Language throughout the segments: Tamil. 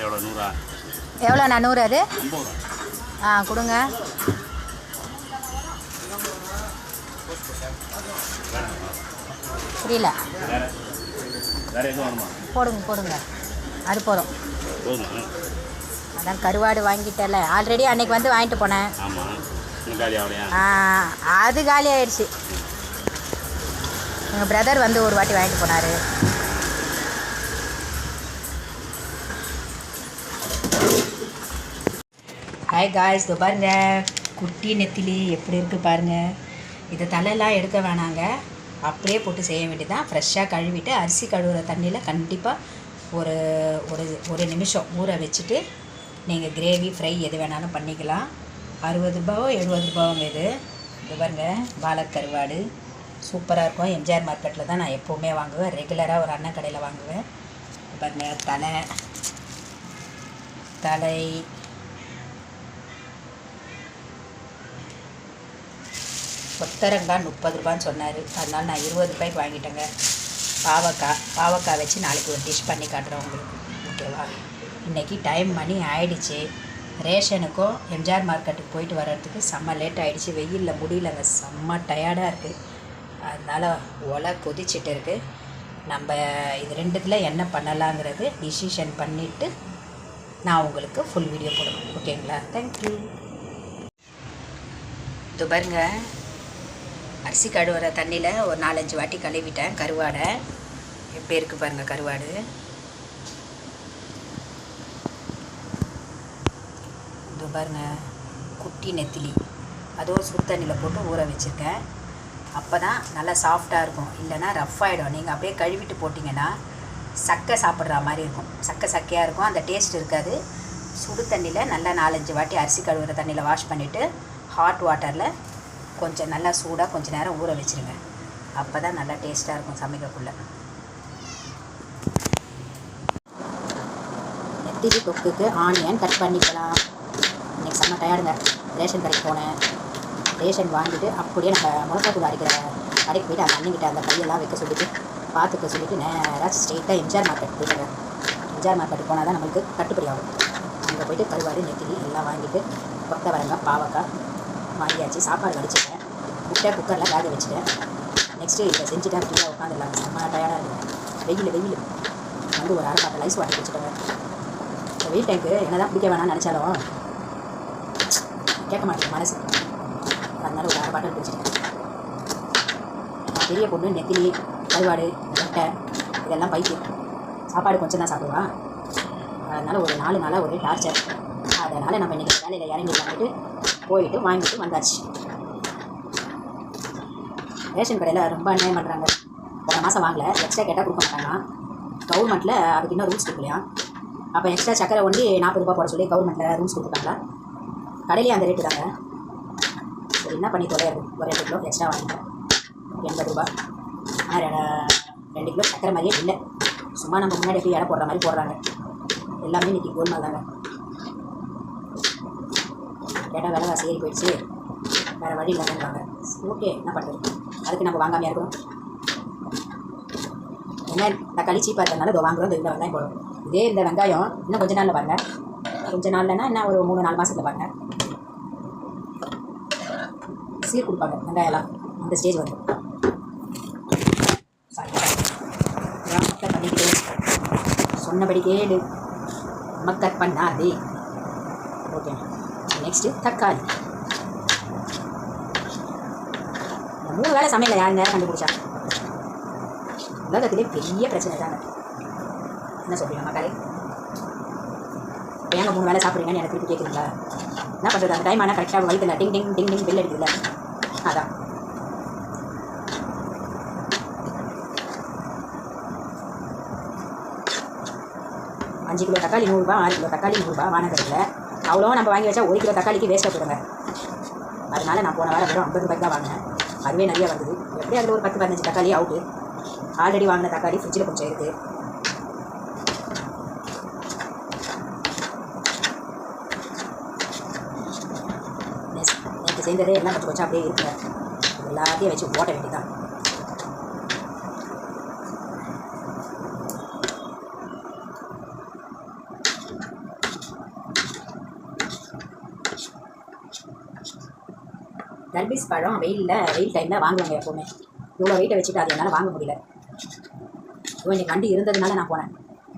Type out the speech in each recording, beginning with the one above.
எவ்வளோண்ணா 100 அது? கொடுங்க. புரியல. போடுங்க அது போதும். அதான் கருவாடு வாங்கிட்டல ஆல்ரெடி அன்னைக்கு வந்து வாங்கிட்டு போனேன். அது காலி ஆயிடுச்சு. எங்கள் பிரதர் வந்து ஒரு வாட்டி வாங்கிட்டு போனார். ஹாய் காய்ஸ், இதோ பாருங்க குட்டி நெத்திலி எப்படி இருக்குது பாருங்கள். இதை தலையெல்லாம் எடுக்க வேணாங்க, அப்படியே போட்டு செய்ய வேண்டியதான். ஃப்ரெஷ்ஷாக கழுவிட்டு அரிசி கழுவுற தண்ணியில் கண்டிப்பாக ஒரு ஒரு ஒரு நிமிஷம் ஊற வச்சுட்டு நீங்கள் கிரேவி ஃப்ரை எது வேணாலும் பண்ணிக்கலாம். 60 ரூபாவோ 70 ரூபாவோங்க இது. இது பாருங்க வாழைக்கருவாடு சூப்பராக இருக்கும். எம்ஜிஆர் மார்க்கெட்டில் தான் நான் எப்போவுமே வாங்குவேன். ரெகுலராக ஒரு அண்ணன் கடையில் வாங்குவேன். பாருங்க தலை கொத்தரங்காய் 30 ரூபான்னு சொன்னார். அதனால் நான் 20 ரூபாய்க்கு வாங்கிட்டேங்க. பாவக்காய் வச்சு நாளைக்கு ஒரு டிஷ் பண்ணி காட்டுறேன் உங்களுக்கு. ஓகேவா? இன்றைக்கி டைம் மணி ஆயிடுச்சு. ரேஷனுக்கும் எம்ஜிஆர் மார்க்கெட்டுக்கு போயிட்டு வர்றதுக்கு செம்ம லேட் ஆகிடுச்சு. வெயிலில் முடியலங்க, செம்ம டயர்டாக இருக்குது. அதனால் ஒலை கொதிச்சிட்டு இருக்குது. நம்ம இது ரெண்டுத்தில் என்ன பண்ணலாங்கிறது டிசிஷன் பண்ணிவிட்டு நான் உங்களுக்கு ஃபுல் வீடியோ போடுவேன். ஓகேங்களா? தேங்க்யூ. இது பாருங்க அரிசி கழுவுற தண்ணியில் ஒரு 4-5 வாட்டி கழுவிட்டேன் கருவாடை. எப்படி இருக்குது பாருங்கள் கருவாடு. இது பாருங்கள் குட்டி நெத்திலி, அதுவும் சுடு தண்ணியில் போட்டு ஊற வச்சுருக்கேன். அப்போ தான் நல்லா சாஃப்டாக இருக்கும், இல்லைனா ரஃப் ஆகிடும். நீங்கள் அப்படியே கழுவிட்டு போட்டிங்கன்னா சக்கை சாப்பிட்ற மாதிரி இருக்கும். சக்கையாக இருக்கும், அந்த டேஸ்ட் இருக்காது. சுடு தண்ணியில் நல்லா 4-5 வாட்டி அரிசி கழுவுற தண்ணியில் வாஷ் பண்ணிவிட்டு ஹாட் வாட்டரில் கொஞ்சம் நல்லா சூடாக கொஞ்சம் நேரம் ஊற வச்சுருங்க. அப்போ தான் நல்லா டேஸ்ட்டாக இருக்கும் சமைக்கக்குள்ளே. நெத்திலி தொக்குக்கு ஆனியன் கட் பண்ணிக்கலாம். இன்றைக்கி செம்ம டயர்டுங்க. ரேஷன் கடைக்கு போனேன். ரேஷன் வாங்கிட்டு அப்படியே நம்ம முளகாத்தூள் அரைக்கிற கடைக்கு போய்ட்டு அந்த அண்ணன்கிட்ட அந்த கையெல்லாம் வைக்க சொல்லிவிட்டு பார்த்துக்க சொல்லிவிட்டு நேராக ஸ்ட்ரெயிட்டாக எம்ஜிஆர் மார்க்கெட் போயிட்டாங்க. எம்ஜிஆர் மார்க்கெட்டுக்கு போனால் தான் நம்மளுக்கு கட்டுப்படி ஆகும். அங்கே போய்ட்டு கருவாடு நெத்திலி எல்லாம் வாங்கிட்டு கொத்தவரங்காய் பாவக்காய் வாங்கியாச்சு. சாப்பாடு வடிச்சிட்டேன், முட்டை குக்கரில் வேக வச்சுட்டேன். நெக்ஸ்ட்டு இதை செஞ்சுட்டேன். ஃப்ரீயாக உட்காந்துடலாம். செம்ம டயர்டாக இருக்குது. வெயில் வந்து ஒரு 1/2 பாட்டில் ஐஸ் வாட்டர் வச்சுட்டேங்க. இந்த வெயில் டைமுக்கு என்ன தான் பிடிக்க வேணாம்னு நினச்சாலும் கேட்க மாட்டேங்க மனசு. அதனால ஒரு 1/2 பாட்டில் பிடிச்சிட்டேன். பெரிய பொண்ணு நெத்திலி கருவாடு முட்டை இதெல்லாம் பைக்கு சாப்பாடு கொஞ்சம் தான் சாப்பிடுவான். அதனால் ஒரு 4 நாளாக ஒரே டார்ச்சர். அதனால் நம்ம இன்றைக்கி வேலையில் இறங்கி போயிட்டு வாங்கிட்டு வந்தாச்சு. ரேஷன் கடையில் ரொம்ப அநியாயம் பண்ணுறாங்க. போன மாதம் வாங்கலை, எக்ஸ்ட்ரா கேட்டால் கொடுக்க மாட்டாங்க. கவர்மெண்ட்டில் அதுக்கு இன்னும் ரூல்ஸ் கொடுக்கலையா. அப்போ எக்ஸ்ட்ரா சக்கரை ஒண்டி 40 ரூபா போட சொல்லி கவர்மெண்ட்டில் ரூல்ஸ் கொடுத்துட்டாங்களா. கடையிலேயே அந்த ரேட்டு தாங்க. சரி என்ன பண்ணி தொலையாது. ஒரு 2 கிலோ எக்ஸ்ட்ரா வாங்கிட்டேன், 80 ரூபா. ஆனால் 2 கிலோ சக்கரை மாதிரியே இல்லை. சும்மா நம்ம முன்னாடி எப்படி இடம் போடுற மாதிரி போடுறாங்க. எல்லாமே இன்றைக்கி கோல்மால் தாங்க. கேட்டால் விலைவாசி ஏறி போயிடுச்சு, வேறு வழி இல்லைன்றாங்க. ஓகே என்ன பண்ணுறது, அதுக்கு நம்ம வாங்காமையாக இருக்கணும். என்ன தக்காளி சீப்பாக இருக்கிறதுனால இதோ வாங்குகிறோம். இந்த வெங்காயம் போடும். இதே இந்த வெங்காயம் இன்னும் கொஞ்சம் நாளில் பாருங்கள். கொஞ்சம் நாள்லன்னா என்ன ஒரு 3-4 மாதத்தில் பாருங்கள் சீர் கொடுப்பாங்க வெங்காயம்லாம். அந்த ஸ்டேஜ் வந்து மக்கள் பண்ணிக்கிட்டு சொன்னபடி கேளு, மக்கள் பண்ணாதே. ஓகே நெக்ஸ்ட்டு தக்காளி. 3 வேளை சமையல யார் நேரம் கண்டுபிடிச்சா? உலகத்திலே பெரிய பிரச்சனை தாங்க. என்ன சொல்கிறீங்க மக்களே? ஏங்க 3 வேளை சாப்பிட்றீங்கன்னு எனக்கு திருப்பி கேட்குறீங்களா? என்ன பண்ணுறது, அந்த டைம் ஆனால் கரெக்டாக வயிற்றுல டிங் டிங் டிங் டிங் பெல் அடிக்குதுல்ல, அதான். அஞ்சு கிலோ தக்காளி 100 ரூபா, 6 கிலோ தக்காளி 100 ரூபா வானகரத்தில். அவ்வளோ நம்ம வாங்கி வச்சா 1 கிலோ தக்காளிக்கு வேஸ்ட்டாக போடுங்க. அதனால் நான் போன வாரம் வெறும் 50 ரூபாய்க்கு தான் வாங்கினேன். அதுவே நிறைய வந்தது. எப்படி அதில் ஒரு 10-15 தக்காளி அவுட்டு. ஆல்ரெடி வாங்கின தக்காளி ஃப்ரிட்ஜில் கொஞ்சம் இருக்குது. நேற்று செய்ததே எல்லாம் கொஞ்சம் கொஞ்சம் அப்படியே இருக்குங்க. எல்லாத்தையும் வச்சு ஓட்ட வேண்டியதான். தர்பீஸ் பழம் வெயில் டைமில் வாங்குவாங்க எப்போவுமே. இவ்வளோ வெயிட்டை வச்சுட்டு அது என்னால் வாங்க முடியல. இன்னைக்கு வண்டி இருந்ததுனால நான் போனேன்.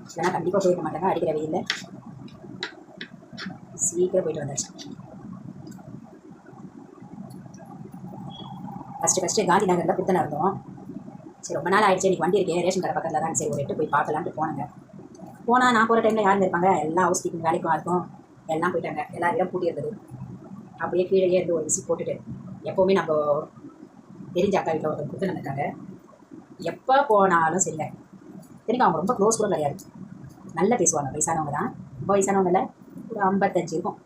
இல்லைனா கண்டிப்பாக போயிருக்க மாட்டேங்க. அடிக்கிற வெயிலில் சீக்கிரம் போயிட்டு வந்தாச்சு. ஃபஸ்ட்டு காந்தி நகரில் புத்தனை இருந்தோம். சரி ரொம்ப நாள் ஆகிடுச்சு, இன்றைக்கி வண்டி இருக்கேன் ரேஷன் கடை பக்கத்தில் தான், சரி ஒரு எட்டு போய் பார்க்கலான்ட்டு போனாங்க. போனால் நான் போகிற டைமில் யாரும் இருப்பாங்க, எல்லாம் ஹவுஸ் கீப்பிங் வேலைக்கும் இருக்கும், எல்லாம் போயிட்டாங்க. எல்லாரும் பூட்டி இருந்தது. அப்படியே கீழே இருந்து ஒரு விசிட் போட்டுட்டு, எப்போவுமே நம்ம தெரிஞ்ச அக்கா வீட்டில் ஒருத்தர் புத்தனை இருக்காங்க. எப்போ போனாலும் சரிங்க. எனக்கு அவங்க ரொம்ப க்ளோஸ் கூட கிடையாது. நல்லா பேசுவாங்க. வயசானவங்க தான், ரொம்ப வயசானவங்க இல்லை, ஒரு 55 இருக்கும்.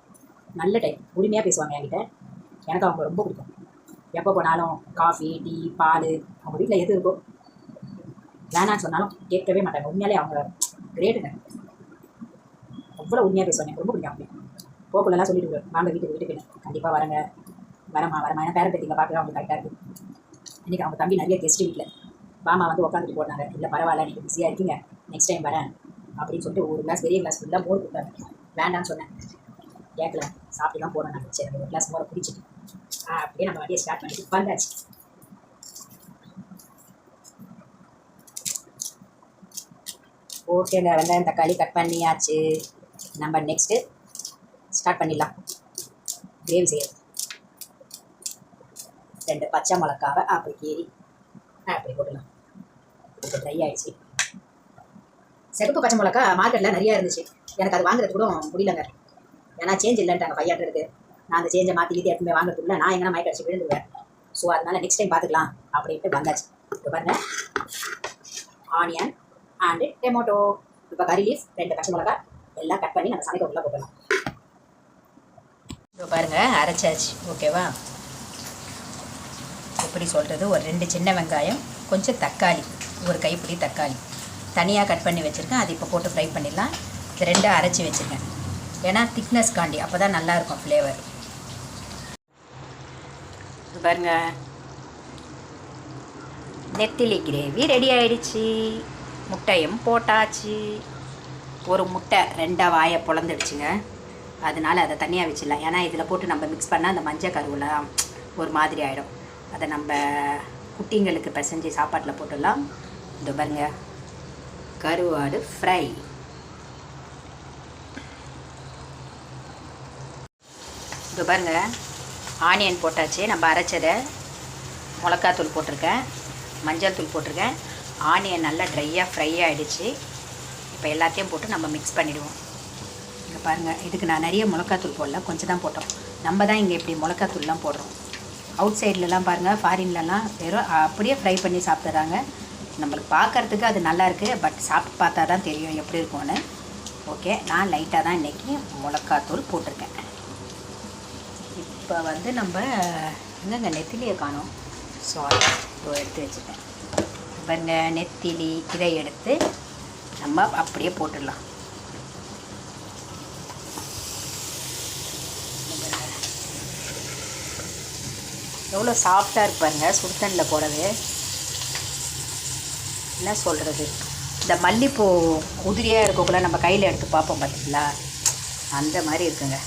நல்ல டைம், உரிமையாக பேசுவாங்க என்கிட்ட. எனக்கு அவங்க ரொம்ப பிடிக்கும். எப்போ போனாலும் காஃபி டீ பால் அவங்க வீட்டில் எது இருக்கோ வேணான்னு சொன்னாலும் கேட்கவே மாட்டாங்க. உண்மையாலே அவங்க கிரேட்டுங்க. அவ்வளோ உண்மையாக பேசுவாங்க. எனக்கு ரொம்ப பிடிக்கும். அப்படி போக்குள்ளெல்லாம் சொல்லிட்டு வாங்க வீட்டுக்கு கண்டிப்பாக வரேங்க, வரமா ஏன்னா பேரன் பேத்திங்க பார்க்க அவங்க கரெக்டாக இருக்குது. இன்றைக்கி அவங்க தம்பி நிறைய கெஸ்ட்டு வீட்டில் மாமா வந்து உட்காந்துட்டு போனாங்க. இல்லை பரவாயில்ல, நீங்கள் பிஸியாக இருக்கீங்க, நெக்ஸ்ட் டைம் வரேன் அப்படின்னு சொல்லிட்டு ஒரு கிளாஸ் பெரிய கிளாஸ் ஃபுல்லாக மோர் கொடுத்தாங்க. வேண்டான்னு சொன்னேன், கேட்கல, சாப்பிட்டு தான் போனேன். நான் சரி ஒரு கிளாஸ் மோரை குடிச்சிட்டு அப்படியே நம்ம வண்டியை ஸ்டார்ட் பண்ணிட்டு வந்தாச்சு. ஓகேங்க, வெங்காயம் தக்காளி கட் பண்ணியாச்சு. நம்ம நெக்ஸ்ட்டு ஸ்டார்ட் பண்ணிடலாம் கிரேவி செய்ய. 2 பச்சை மிளகாவை அப்படி கீறி அப்படி போட்டுடலாம். இப்போ ட்ரை ஆகிடுச்சு. செகப்பு பச்சை மிளகா மார்க்கெட்டில் நிறையா இருந்துச்சு. எனக்கு அது வாங்குறது கூட முடியலங்க. ஏன்னா சேஞ்ச் இல்லைன்ட்டாங்க 500. நான் அந்த சேஞ்சை மாற்றி எப்பவுமே வாங்குறதுக்குள்ள நான் எங்கன்னா மயக்க அடிச்சு விழுந்துருவேன். ஸோ அதனால் நெக்ஸ்ட் டைம் பார்த்துக்கலாம் அப்படின்ட்டு வந்தாச்சு. இப்போ பாருங்கள், ஆனியன் அண்டு டொமேட்டோ, இப்போ கறி லீஃப், 2 பச்சை மிளகா எல்லாம் கட் பண்ணி நம்ம சமைக்கிறதுக்குள்ள போட்டுக்கலாம். இப்போ பாருங்கள் அரைச்சாச்சு. ஓகேவா, எப்படி சொல்கிறது, ஒரு 2 சின்ன வெங்காயம், கொஞ்சம் தக்காளி, ஒரு கைப்பிடி தக்காளி தனியாக கட் பண்ணி வச்சுருக்கேன். அது இப்போ போட்டு ஃப்ரை பண்ணிடலாம். இது 2 அரைச்சி வச்சுருக்கேன். ஏன்னா திக்னஸ் காண்டி அப்போ தான் நல்லாயிருக்கும் ஃப்ளேவர். பாருங்க, நெத்திலி கிரேவி ரெடி ஆகிடுச்சு. முட்டையும் போட்டாச்சு. ஒரு முட்டை 2 வாயை பொழந்துடுச்சுங்க. அதனால் அதை தனியாக வச்சிடலாம். ஏன்னா இதில் போட்டு நம்ம மிக்ஸ் பண்ணால் அந்த மஞ்சள் கருவெலாம் ஒரு மாதிரி ஆகிடும். அதை நம்ம குட்டிங்களுக்கு பிசைஞ்சு சாப்பாட்டில் போட்டுடலாம். இந்த பாருங்க, கருவாடு ஃப்ரை. இது பாருங்க, ஆனியன் போட்டாச்சு. நம்ம அரைச்சதை மிளகாத்தூள் போட்டிருக்கேன், மஞ்சள் தூள் போட்டிருக்கேன். ஆனியன் நல்லா ட்ரையாக ஃப்ரை ஆகிடுச்சு. இப்போ எல்லாத்தையும் போட்டு நம்ம மிக்ஸ் பண்ணிவிடுவோம். இங்கே பாருங்கள், இதுக்கு நான் நிறைய மிளகாத்தூள் போடல, கொஞ்சம் தான் போட்டோம். நம்ம தான் இங்கே இப்படி மிளகாத்தூள்லாம் போடுறோம். அவுட் சைட்லலாம் பாருங்கள், ஃபாரின்லலாம் வெறும் அப்படியே ஃப்ரை பண்ணி சாப்பிட்றாங்க. நம்மளுக்கு பார்க்குறதுக்கு அது நல்லாயிருக்கு, பட் சாப்பிட்டு பார்த்தா தான் தெரியும் எப்படி இருக்கும்னு. ஓகே, நான் லைட்டாக தான் இன்றைக்கி மிளகாத்தூள் போட்டிருக்கேன். இப்போ வந்து நம்ம எங்கெங்க நெத்திலியை காணோம், சாரி, இதோ எடுத்து வச்சுட்டேன். பாருங்க, நெத்திலி இதை எடுத்து நம்ம அப்படியே போட்டுடலாம். எவ்வளோ சாஃப்டாக இருப்பாருங்க சுடுதண்ணில் போடுறது. என்ன சொல்கிறது, இந்த மல்லிப்பூ உதிரியாக இருக்கக்குள்ள நம்ம கையில் எடுத்து பார்ப்போம் பார்த்தீங்களா, அந்த மாதிரி இருக்குங்க.